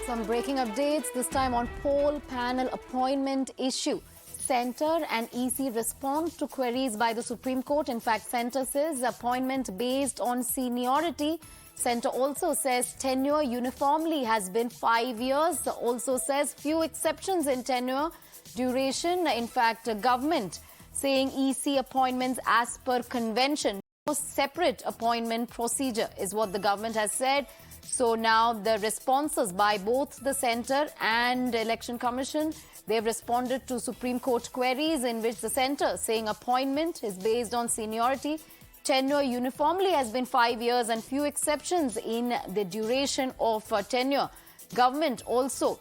Some breaking updates, this time on poll panel appointment issue. Centre and EC respond to queries by the Supreme Court. In fact, Centre says appointment based on seniority. Centre also says tenure uniformly has been 5 years. Also says few exceptions in tenure duration. In fact, government saying EC appointments as per convention. No separate appointment procedure is what the government has said. So now the responses by both the Centre and Election Commission, they've responded to Supreme Court queries in which the Centre saying appointment is based on seniority. Tenure uniformly has been 5 years and few exceptions in the duration of tenure. Government also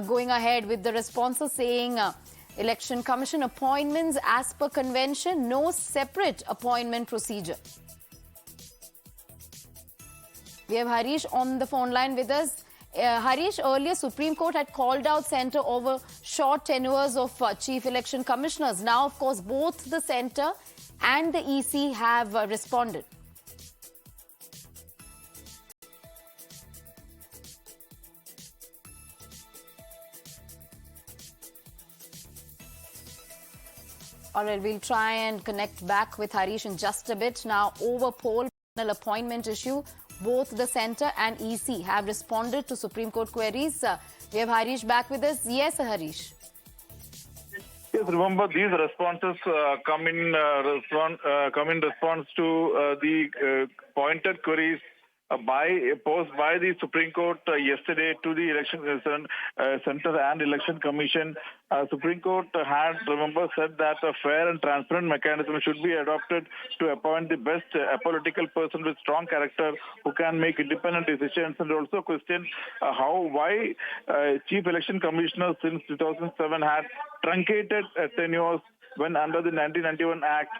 going ahead with the responses saying Election Commission appointments as per convention, no separate appointment procedure. We have Harish on the phone line with us. Harish, earlier Supreme Court had called out Centre over short tenures of Chief Election Commissioners. Now, of course, both the Centre and the EC have responded. All right, we'll try and connect back with Harish in just a bit. Now, over poll panel appointment issue, both the Centre and EC have responded to Supreme Court queries. We have Harish back with us. Yes, Harish. Yes, remember these responses come in response to the pointed queries posed by the Supreme Court yesterday to the Election Centre and Election Commission. Supreme Court had, remember, said that a fair and transparent mechanism should be adopted to appoint the best apolitical person with strong character who can make independent decisions, and also question why Chief Election Commissioners since 2007 had truncated tenures when under the 1991 Act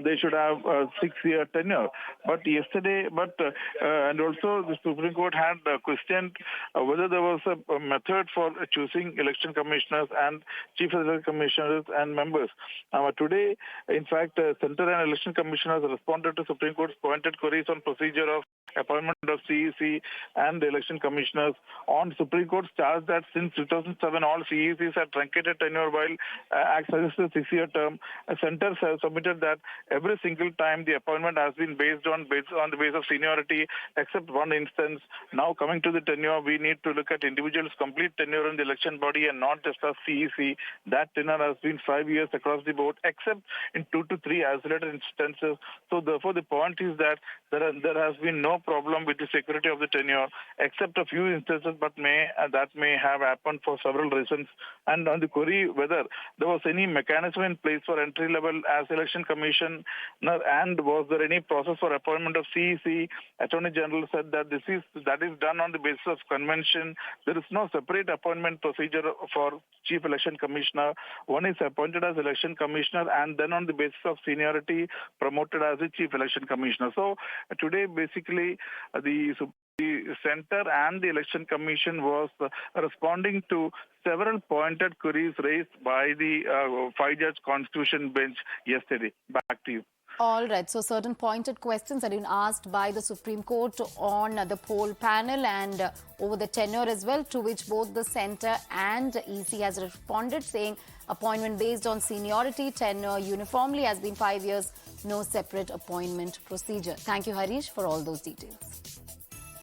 they should have a 6-year tenure. But yesterday, and also the Supreme Court had questioned whether there was a method for choosing election commissioners and chief election commissioners and members. Today, in fact, Centre and election commissioners responded to Supreme Court's pointed queries on procedure of appointment of CEC and the election commissioners. On Supreme Court's charge that since 2007, all CECs had truncated tenure while Act suggests a 6-year term. Centre submitted that every single time the appointment has been based on the base of seniority, except one instance. Now coming to the tenure, we need to look at individuals' complete tenure in the election body and not just as CEC. That tenure has been 5 years across the board, except in 2 to 3 isolated instances. So therefore, the point is that there has been no problem with the security of the tenure, except a few instances, but that may have happened for several reasons. And on the query whether there was any mechanism in place for entry level as election commissioner, and was there any process for appointment of CEC, Attorney General said that that is done on the basis of convention. There is no separate appointment procedure for Chief Election Commissioner. One is appointed as Election Commissioner and then on the basis of seniority promoted as a Chief Election Commissioner. So today, basically, the Centre and the Election Commission was responding to several pointed queries raised by the 5-judge Constitution bench yesterday. Back to you. All right. So certain pointed questions have been asked by the Supreme Court on the poll panel and over the tenure as well, to which both the Centre and EC has responded, saying appointment based on seniority, tenure uniformly has been 5 years, no separate appointment procedure. Thank you, Harish, for all those details.